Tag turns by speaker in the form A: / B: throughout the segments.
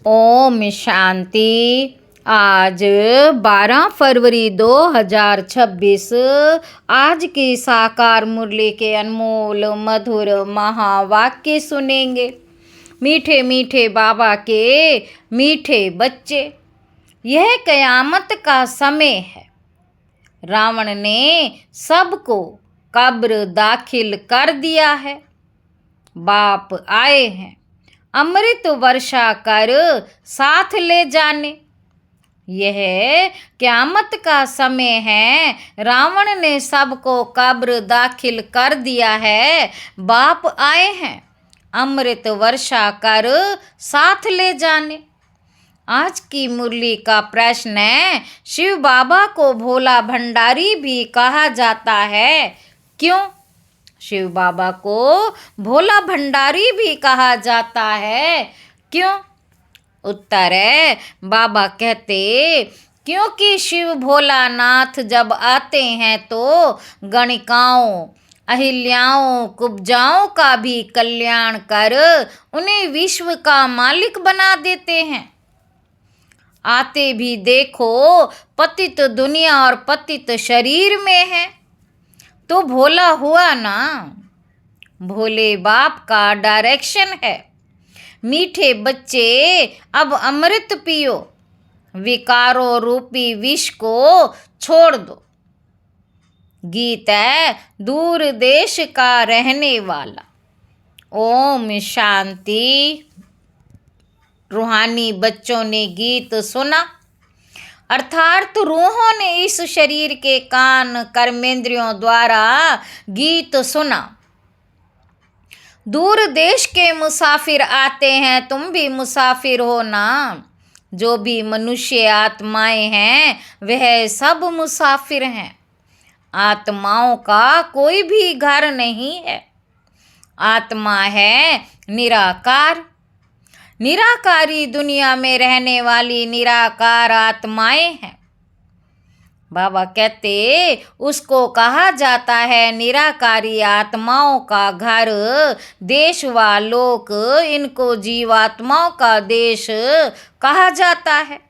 A: ओम शांति। आज 12 फरवरी 2026 आज की साकार मुरली के अनमोल मधुर महावाक्य सुनेंगे। मीठे मीठे बाबा के मीठे बच्चे, यह कयामत का समय है। रावण ने सबको कब्र दाखिल कर दिया है। बाप आए हैं अमृत वर्षा कर साथ ले जाने। यह क़यामत का समय है। रावण ने सबको कब्र दाखिल कर दिया है। बाप आए हैं अमृत वर्षा कर साथ ले जाने। आज की मुरली का प्रश्न है, शिव बाबा को भोला भंडारी भी कहा जाता है, क्यों? शिव बाबा को भोला भंडारी भी कहा जाता है, क्यों? उत्तर है, बाबा कहते क्योंकि शिव भोलानाथ जब आते हैं तो गणिकाओं, अहिल्याओं, कुब्जाओं का भी कल्याण कर उन्हें विश्व का मालिक बना देते हैं। आते भी देखो पतित दुनिया और पतित शरीर में है, तो भोला हुआ ना। भोले बाप का डायरेक्शन है, मीठे बच्चे अब अमृत पियो, विकारों रूपी विष को छोड़ दो। गीत है दूर देश का रहने वाला। ओम शांति। रूहानी बच्चों ने गीत सुना, अर्थात रूहों ने इस शरीर के कान कर्मेंद्रियों द्वारा गीत सुना। दूर देश के मुसाफिर आते हैं, तुम भी मुसाफिर हो ना। जो भी मनुष्य आत्माएं हैं वह सब मुसाफिर हैं। आत्माओं का कोई भी घर नहीं है। आत्मा है निराकार। निराकारी दुनिया में रहने वाली निराकार आत्माएं हैं। बाबा कहते उसको कहा जाता है निराकारी आत्माओं का घर, देश व लोक, इनको जीवात्माओं का देश कहा जाता है।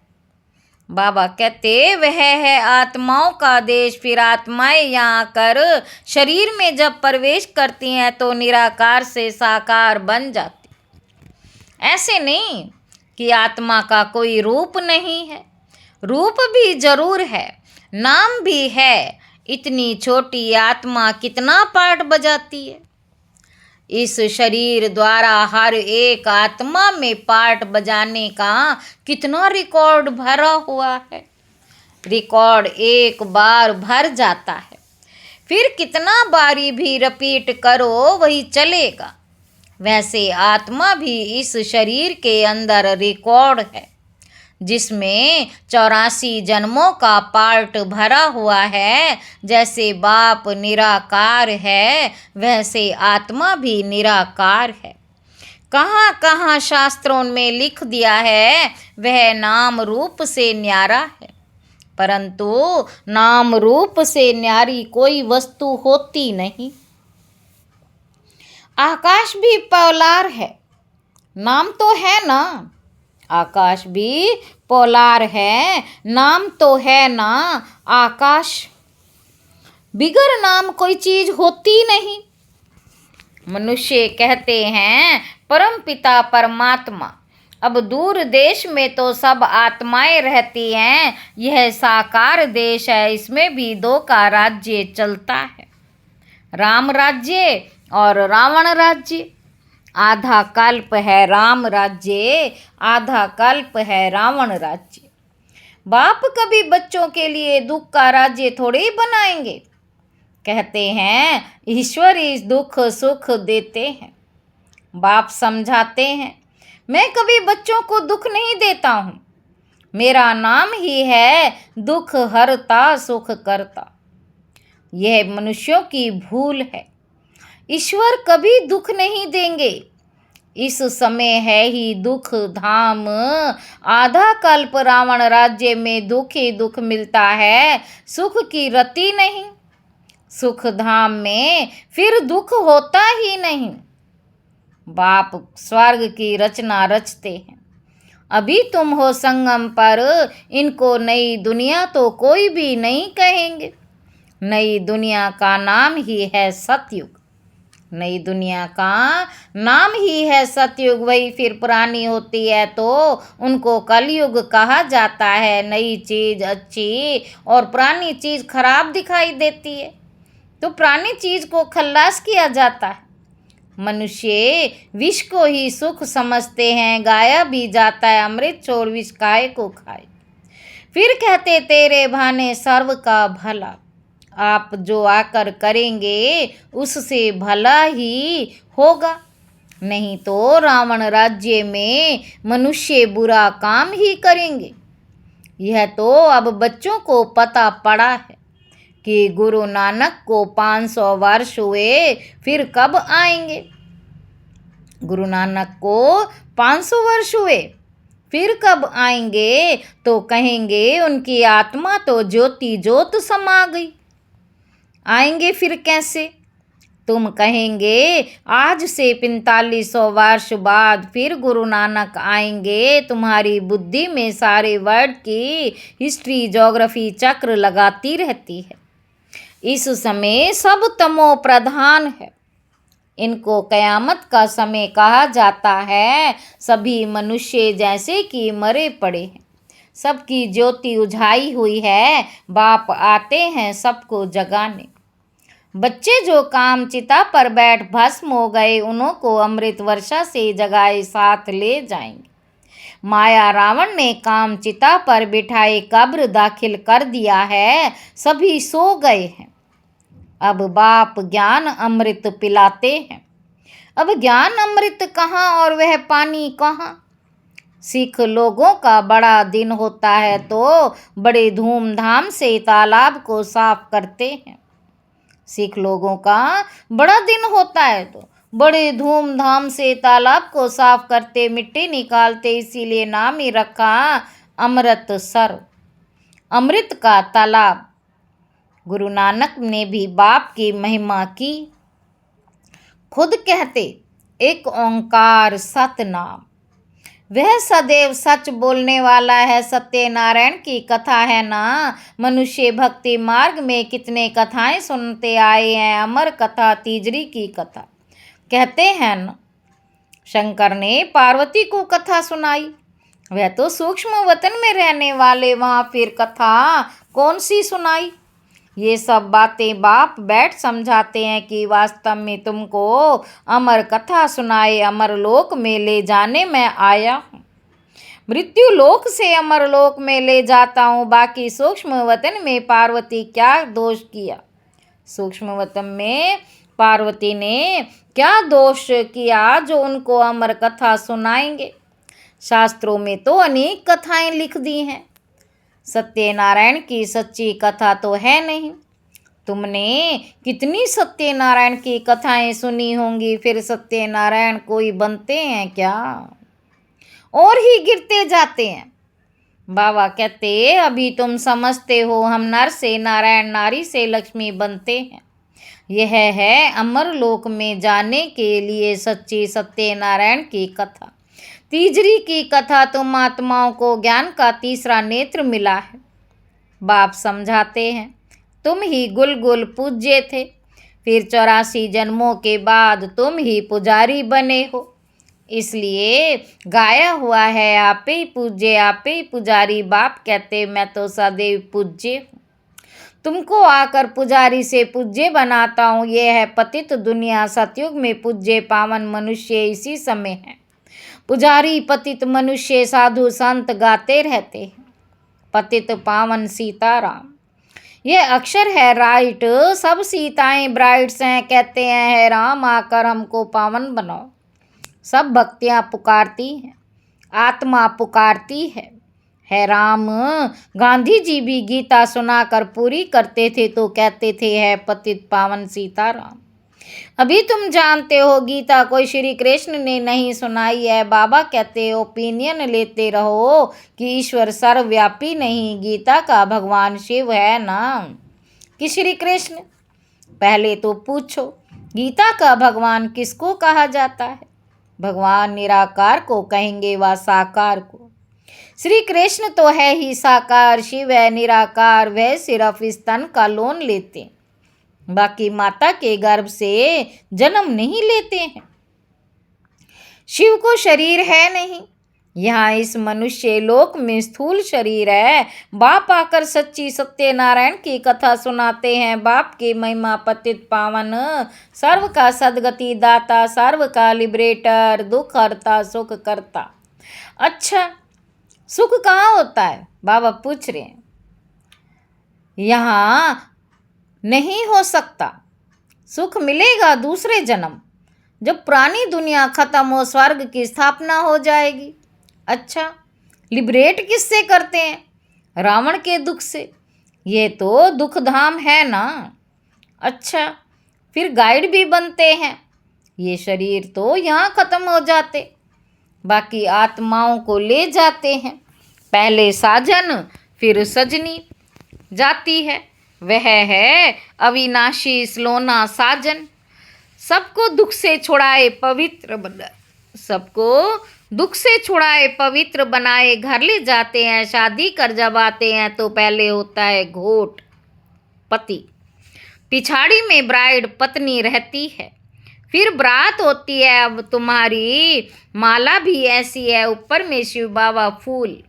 A: बाबा कहते वह है आत्माओं का देश। फिर आत्माएं यहाँ आकर शरीर में जब प्रवेश करती हैं तो निराकार से साकार बन जाती। ऐसे नहीं कि आत्मा का कोई रूप नहीं है, रूप भी जरूर है, नाम भी है। इतनी छोटी आत्मा कितना पार्ट बजाती है। इस शरीर द्वारा हर एक आत्मा में पार्ट बजाने का कितना रिकॉर्ड भरा हुआ है। रिकॉर्ड एक बार भर जाता है, फिर कितना बारी भी रिपीट करो वही चलेगा। वैसे आत्मा भी इस शरीर के अंदर रिकॉर्ड है, जिसमें 84 जन्मों का पार्ट भरा हुआ है। जैसे बाप निराकार है वैसे आत्मा भी निराकार है। कहाँ कहाँ शास्त्रों में लिख दिया है वह नाम रूप से न्यारा है, परंतु नाम रूप से न्यारी कोई वस्तु होती नहीं। आकाश भी पोलार है, नाम तो है ना। आकाश भी पोलार है, नाम तो है ना। आकाश बिगर नाम कोई चीज होती नहीं। मनुष्य कहते हैं परम पिता परमात्मा। अब दूर देश में तो सब आत्माएं रहती हैं, यह साकार देश है, इसमें भी दो का राज्य चलता है, राम राज्य और रावण राज्य। आधा कल्प है राम राज्य, आधा कल्प है रावण राज्य। बाप कभी बच्चों के लिए दुख का राज्य थोड़े ही बनाएंगे। कहते हैं ईश्वर इस दुख सुख देते हैं। बाप समझाते हैं मैं कभी बच्चों को दुख नहीं देता हूँ, मेरा नाम ही है दुख हरता सुख करता। यह मनुष्यों की भूल है। ईश्वर कभी दुख नहीं देंगे। इस समय है ही दुख धाम। आधा कल्प रावण राज्य में दुख ही दुख मिलता है, सुख की रति नहीं। सुख धाम में फिर दुख होता ही नहीं। बाप स्वर्ग की रचना रचते हैं, अभी तुम हो संगम पर, इनको नई दुनिया तो कोई भी नहीं कहेंगे। नई दुनिया का नाम ही है सतयुग। नई दुनिया का नाम ही है सतयुग। वही फिर पुरानी होती है तो उनको कलयुग कहा जाता है। नई चीज़ अच्छी और पुरानी चीज़ खराब दिखाई देती है तो पुरानी चीज़ को खल्लास किया जाता है। मनुष्य विष को ही सुख समझते हैं। गाया भी जाता है अमृत छोड़ विष काहे को खाए। फिर कहते तेरे भाने सर्व का भला। आप जो आकर करेंगे उससे भला ही होगा। नहीं तो रावण राज्य में मनुष्य बुरा काम ही करेंगे। यह तो अब बच्चों को पता पड़ा है कि गुरु नानक को 500 वर्ष हुए, फिर कब आएंगे। गुरु नानक को 500 वर्ष हुए, फिर कब आएंगे तो कहेंगे उनकी आत्मा तो ज्योति ज्योत समा गई। आएंगे फिर कैसे। तुम कहेंगे आज से 4500 वर्ष बाद फिर गुरु नानक आएंगे। तुम्हारी बुद्धि में सारे वर्ड की हिस्ट्री ज्योग्राफी चक्र लगाती रहती है। इस समय सब तमो प्रधान है। इनको कयामत का समय कहा जाता है। सभी मनुष्य जैसे कि मरे पड़े हैं। सबकी ज्योति उझाई हुई है। बाप आते हैं सबको जगाने। बच्चे जो काम चिता पर बैठ भस्म हो गए, उन्हों को अमृत वर्षा से जगाए साथ ले जाएंगे। माया रावण ने काम चिता पर बिठाए कब्र दाखिल कर दिया है। सभी सो गए हैं। अब बाप ज्ञान अमृत पिलाते हैं। अब ज्ञान अमृत कहाँ और वह पानी कहाँ। सिख लोगों का बड़ा दिन होता है तो बड़े धूमधाम से तालाब को साफ करते हैं। सिख लोगों का बड़ा दिन होता है तो बड़े धूमधाम से तालाब को साफ करते, मिट्टी निकालते। इसीलिए नाम ही रखा अमृतसर, अमृत का तालाब। गुरु नानक ने भी बाप की महिमा की। खुद कहते एक ओंकार सतनाम, वह सदैव सच बोलने वाला है। सत्यनारायण की कथा है ना। मनुष्य भक्ति मार्ग में कितने कथाएं सुनते आए हैं। अमर कथा तीजरी की कथा कहते हैं ना। शंकर ने पार्वती को कथा सुनाई। वह तो सूक्ष्म वतन में रहने वाले, वहाँ फिर कथा कौन सी सुनाई। ये सब बातें बाप बैठ समझाते हैं कि वास्तव में तुमको अमर कथा सुनाए अमर लोक में ले जाने में आया हूँ। मृत्यु लोक से अमर लोक में ले जाता हूँ। बाकी सूक्ष्म वतन में पार्वती क्या दोष किया। सूक्ष्म वतन में पार्वती ने क्या दोष किया जो उनको अमर कथा सुनाएंगे। शास्त्रों में तो अनेक कथाएं लिख दी हैं। सत्यनारायण की सच्ची कथा तो है नहीं। तुमने कितनी सत्यनारायण की कथाएं सुनी होंगी। फिर सत्यनारायण कोई बनते हैं क्या, और ही गिरते जाते हैं। बाबा कहते अभी तुम समझते हो हम नर से नारायण, नारी से लक्ष्मी बनते हैं। यह है अमर लोक में जाने के लिए सच्ची सत्यनारायण की कथा। तीजरी की कथा तुम आत्माओं को ज्ञान का तीसरा नेत्र मिला है। बाप समझाते हैं तुम ही गुल पूज्य थे, फिर 84 जन्मों के बाद तुम ही पुजारी बने हो। इसलिए गाया हुआ है आपे ही पूज्य आपे ही पुजारी। बाप कहते मैं तो सदैव पूज्य हूँ। तुमको आकर पुजारी से पूज्य बनाता हूँ। ये है पतित दुनिया। सतयुग में पूज्य पावन मनुष्य इसी समय है। पुजारी पतित मनुष्य साधु संत गाते रहते हैं पतित पावन सीताराम। ये अक्षर है राइट। सब सीताएं ब्राइड्स हैं। कहते हैं है राम आकर हमको पावन बनाओ। सब भक्तियाँ पुकारती हैं, आत्मा पुकारती है राम। गांधी जी भी गीता सुनाकर पूरी करते थे तो कहते थे है पतित पावन सीताराम। अभी तुम जानते हो गीता कोई श्री कृष्ण ने नहीं सुनाई है। बाबा कहते ओपिनियन लेते रहो कि ईश्वर सर्वव्यापी नहीं। गीता का भगवान शिव है ना कि श्री कृष्ण। पहले तो पूछो गीता का भगवान किसको कहा जाता है। भगवान निराकार को कहेंगे व साकार को। श्री कृष्ण तो है ही साकार, शिव है निराकार, वह सिर्फ इस तन का लोन लेते, बाकी माता के गर्भ से जन्म नहीं लेते हैं। शिव को शरीर है नहीं, यहाँ इस मनुष्य लोक में स्थूल शरीर है। बाप आकर सच्ची सत्यनारायण की कथा सुनाते हैं। बाप की महिमा पतित पावन, सर्व का सदगति दाता, सर्व का लिबरेटर, दुख हरता सुख करता। अच्छा, सुख कहाँ होता है? बाबा पूछ रहे हैं। यहाँ नहीं हो सकता। सुख मिलेगा दूसरे जन्म, जब पुरानी दुनिया खत्म हो, स्वर्ग की स्थापना हो जाएगी। अच्छा, लिबरेट किससे करते हैं? रावण के दुख से। ये तो दुख धाम है ना। अच्छा, फिर गाइड भी बनते हैं। ये शरीर तो यहाँ खत्म हो जाते, बाकी आत्माओं को ले जाते हैं। पहले साजन फिर सजनी जाती है, वह है अविनाशी सलोना साजन। सबको दुख से छुड़ाए पवित्र बनाए, सबको दुख से छुड़ाए पवित्र बनाए घर ले जाते हैं। शादी कर जब आते हैं तो पहले होता है घोट पति, पिछाड़ी में ब्राइड पत्नी रहती है, फिर बारात होती है। अब तुम्हारी माला भी ऐसी है, ऊपर में शिव बाबा फूल,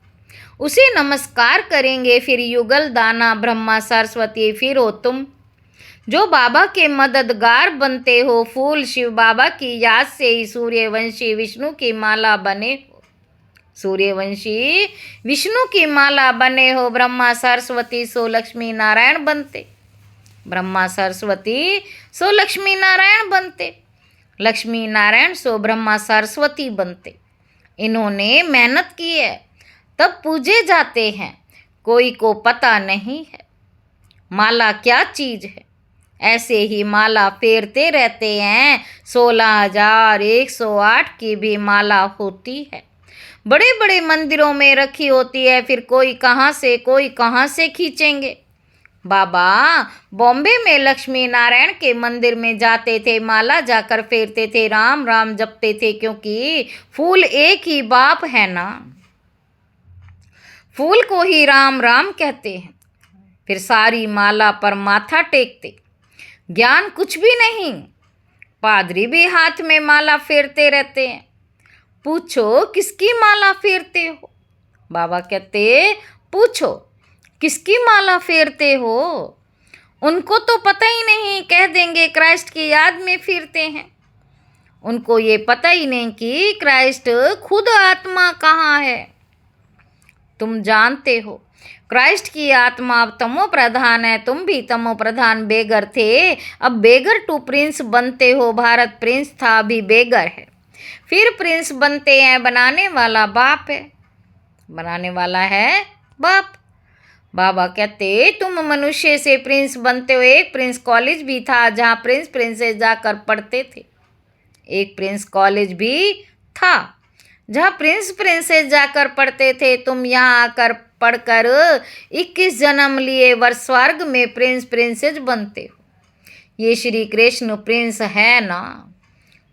A: उसे नमस्कार करेंगे। फिर युगल दाना ब्रह्मा सरस्वती, फिर हो तुम जो बाबा के मददगार बनते हो। फूल शिव बाबा की याद से ही सूर्यवंशी विष्णु की माला बने हो, सूर्यवंशी विष्णु की माला बने हो। ब्रह्मा सरस्वती सो लक्ष्मी नारायण बनते, ब्रह्मा सरस्वती सो लक्ष्मी नारायण बनते, लक्ष्मी नारायण सो ब्रह्मा सरस्वती बनते। इन्होंने मेहनत की है तब पूजे जाते हैं। कोई को पता नहीं है माला क्या चीज है, ऐसे ही माला फेरते रहते हैं। 16,108 की भी माला होती है, बड़े बड़े मंदिरों में रखी होती है। फिर कोई कहाँ से खींचेंगे। बाबा बॉम्बे में लक्ष्मी नारायण के मंदिर में जाते थे, माला जाकर फेरते थे, राम राम जपते थे, क्योंकि फूल एक ही बाप है ना, फूल को ही राम राम कहते हैं। फिर सारी माला पर माथा टेकते, ज्ञान कुछ भी नहीं। पादरी भी हाथ में माला फेरते रहते हैं। पूछो किसकी माला फेरते हो? बाबा कहते पूछो किसकी माला फेरते हो? उनको तो पता ही नहीं, कह देंगे क्राइस्ट की याद में फिरते हैं। उनको ये पता ही नहीं कि क्राइस्ट खुद आत्मा कहाँ है। तुम जानते हो क्राइस्ट की आत्मा अब तमो प्रधान है, तुम भी तमो प्रधान बेगर थे, अब बेगर टू प्रिंस बनते हो। भारत प्रिंस था, अभी बेगर है, फिर प्रिंस बनते हैं। बनाने वाला बाप है, बनाने वाला है बाप। बाबा कहते तुम मनुष्य से प्रिंस बनते हो। एक प्रिंस कॉलेज भी था जहाँ प्रिंस प्रिंसेस जाकर पढ़ते थे, एक प्रिंस कॉलेज भी था जहाँ प्रिंस प्रिंसेस जाकर पढ़ते थे। तुम यहाँ आकर पढ़कर 21 जन्म लिए वर्ष स्वर्ग में प्रिंस प्रिंसेस बनते हो। ये श्री कृष्ण प्रिंस है ना,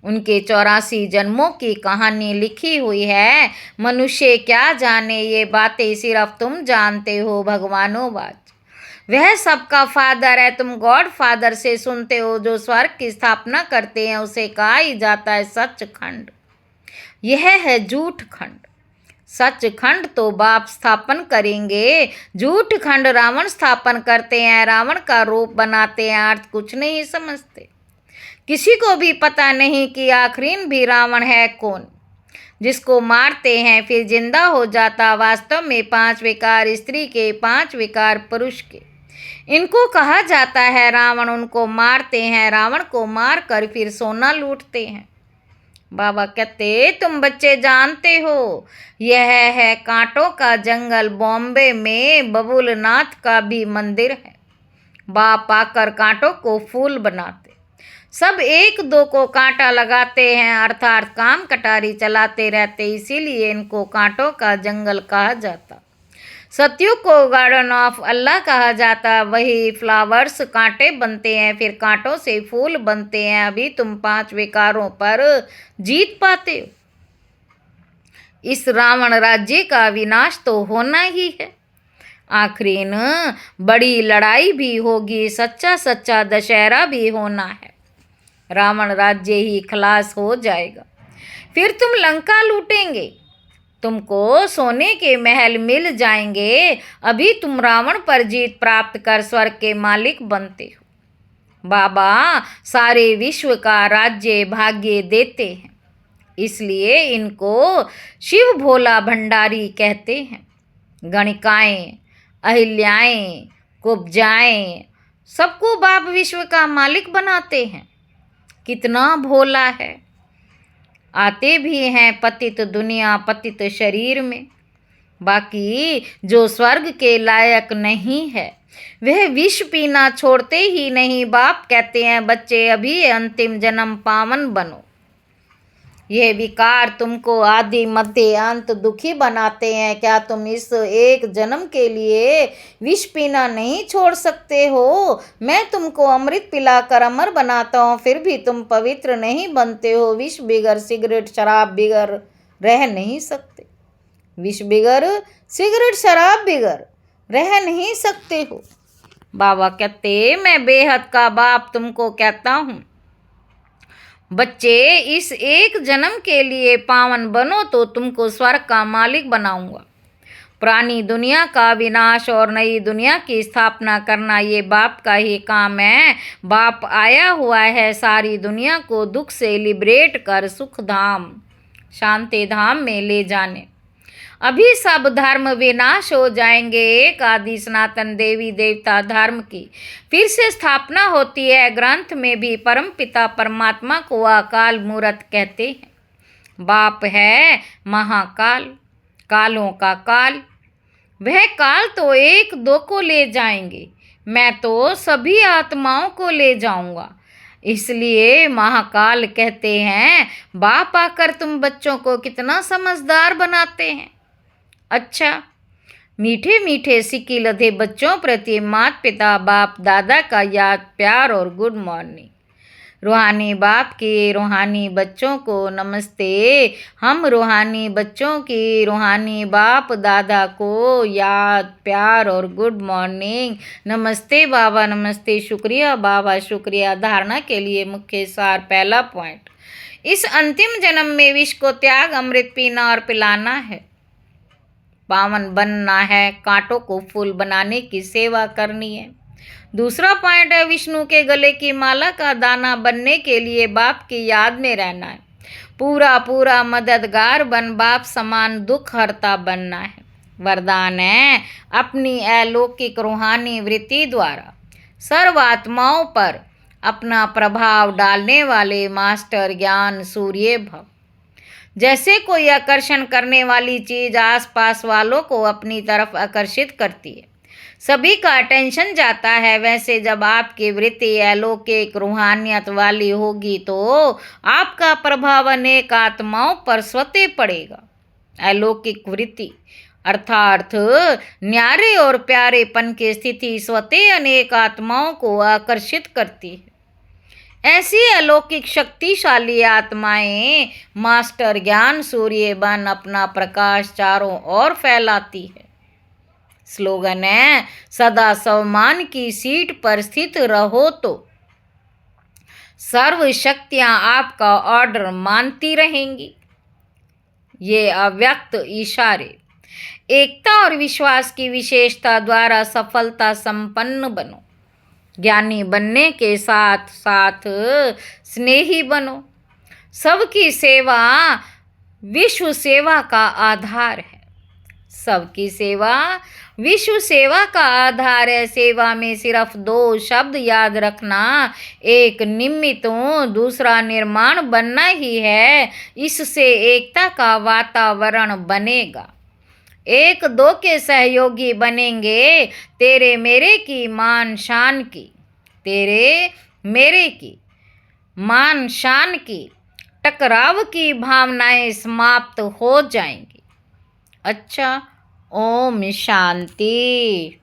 A: उनके 84 जन्मों की कहानी लिखी हुई है। मनुष्य क्या जाने ये बातें, सिर्फ तुम जानते हो भगवानों-वाच। वह सबका फादर है, तुम गॉड फादर से सुनते हो। जो स्वर्ग की स्थापना करते हैं उसे कहा ही जाता है सचखंड। यह है झूठ खंड। सचखंड तो बाप स्थापन करेंगे, झूठ खंड रावण स्थापन करते हैं, रावण का रूप बनाते हैं, अर्थ कुछ नहीं समझते। किसी को भी पता नहीं कि आखिरीन भी रावण है कौन, जिसको मारते हैं फिर जिंदा हो जाता। वास्तव में 5 विकार स्त्री के, 5 विकार पुरुष के, इनको कहा जाता है रावण। उनको मारते हैं, रावण को मार कर फिर सोना लूटते हैं। बाबा कहते तुम बच्चे जानते हो यह है कांटों का जंगल। बॉम्बे में बबुलनाथ का भी मंदिर है। बाप आकर कांटों को फूल बनाते, सब एक दो को कांटा लगाते हैं, अर्थात काम कटारी चलाते रहते, इसीलिए इनको कांटों का जंगल कहा जाता। सत्युग को गार्डन ऑफ अल्लाह कहा जाता। वही फ्लावर्स कांटे बनते हैं, फिर कांटों से फूल बनते हैं। अभी तुम 5 विकारों पर जीत पाते हो। इस रावण राज्य का विनाश तो होना ही है। आखिरीन बड़ी लड़ाई भी होगी, सच्चा सच्चा दशहरा भी होना है। रावण राज्य ही खलास हो जाएगा। फिर तुम लंका लूटेंगे, तुमको सोने के महल मिल जाएंगे। अभी तुम रावण पर जीत प्राप्त कर स्वर्ग के मालिक बनते हो। बाबा सारे विश्व का राज्य भाग्य देते हैं, इसलिए इनको शिव भोला भंडारी कहते हैं। गणिकाएं, अहिल्याएं, कुब्जाएं, सबको बाप विश्व का मालिक बनाते हैं। कितना भोला है। आते भी हैं पतित दुनिया पतित शरीर में। बाकी जो स्वर्ग के लायक नहीं है वह विष पीना छोड़ते ही नहीं। बाप कहते हैं बच्चे अभी अंतिम जन्म पावन बनो। यह विकार तुमको आदि मध्य अंत दुखी बनाते हैं। क्या तुम इस एक जन्म के लिए विष पीना नहीं छोड़ सकते हो? मैं तुमको अमृत पिलाकर अमर बनाता हूँ, फिर भी तुम पवित्र नहीं बनते हो। विष बिगर सिगरेट शराब बिगर रह नहीं सकते। विष बिगर सिगरेट शराब बिगर रह नहीं सकते हो। बाबा कहते मैं बेहद का बाप तुमको कहता हूँ बच्चे, इस एक जन्म के लिए पावन बनो तो तुमको स्वर्ग का मालिक बनाऊंगा। पुरानी दुनिया का विनाश और नई दुनिया की स्थापना करना ये बाप का ही काम है। बाप आया हुआ है सारी दुनिया को दुख से लिबरेट कर सुख धाम शांति धाम में ले जाने। अभी सब धर्म विनाश हो जाएंगे। एक आदि सनातन देवी देवता धर्म की फिर से स्थापना होती है। ग्रंथ में भी परम पिता परमात्मा को अकाल मूर्त कहते हैं। बाप है महाकाल, कालों का काल। वह काल तो एक दो को ले जाएंगे, मैं तो सभी आत्माओं को ले जाऊंगा। इसलिए महाकाल कहते हैं बाप आकर तुम बच्चों को कितना समझदार बनाते हैं। अच्छा, मीठे मीठे सिक्की लधे बच्चों प्रति माता पिता बाप दादा का याद प्यार और गुड मॉर्निंग। रूहानी बाप के रूहानी बच्चों को नमस्ते। हम रूहानी बच्चों की रूहानी बाप दादा को याद प्यार और गुड मॉर्निंग। नमस्ते बाबा, नमस्ते, शुक्रिया बाबा, शुक्रिया। धारणा के लिए मुख्य सार। पहला पॉइंट, इस अंतिम जन्म में विष को त्याग अमृत पीना और पिलाना है। पावन बनना है, कांटों को फूल बनाने की सेवा करनी है। दूसरा पॉइंट है विष्णु के गले की माला का दाना बनने के लिए बाप की याद में रहना है। पूरा पूरा मददगार बन बाप समान दुख हरता बनना है। वरदान है अपनी अलौकिक रूहानी वृत्ति द्वारा सर्वात्माओं पर अपना प्रभाव डालने वाले मास्टर ज्ञान सूर्य भव। जैसे कोई आकर्षण करने वाली चीज आसपास वालों को अपनी तरफ आकर्षित करती है, सभी का अटेंशन जाता है, वैसे जब आपकी वृत्ति अलौकिक रूहानियत वाली होगी तो आपका प्रभाव अनेक आत्माओं पर स्वतः पड़ेगा। अलौकिक वृत्ति अर्थात न्यारे और प्यारेपन की स्थिति स्वतः अनेक आत्माओं को आकर्षित करती है। ऐसी अलौकिक शक्तिशाली आत्माएं मास्टर ज्ञान सूर्य बन अपना प्रकाश चारों ओर फैलाती है। स्लोगन है सदा सम्मान की सीट पर स्थित रहो तो सर्व शक्तियां आपका ऑर्डर मानती रहेंगी। ये अव्यक्त इशारे एकता और विश्वास की विशेषता द्वारा सफलता संपन्न बनो। ज्ञानी बनने के साथ साथ स्नेही बनो। सबकी सेवा विश्व सेवा का आधार है। सबकी सेवा विश्व सेवा का आधार है। सेवा में सिर्फ दो शब्द याद रखना, एक निमित्तों, दूसरा निर्माण बनना ही है। इससे एकता का वातावरण बनेगा। एक दो के सहयोगी बनेंगे। तेरे मेरे की मान शान की, तेरे मेरे की मान शान की टकराव की भावनाएं समाप्त हो जाएंगी। अच्छा, ओम शांति।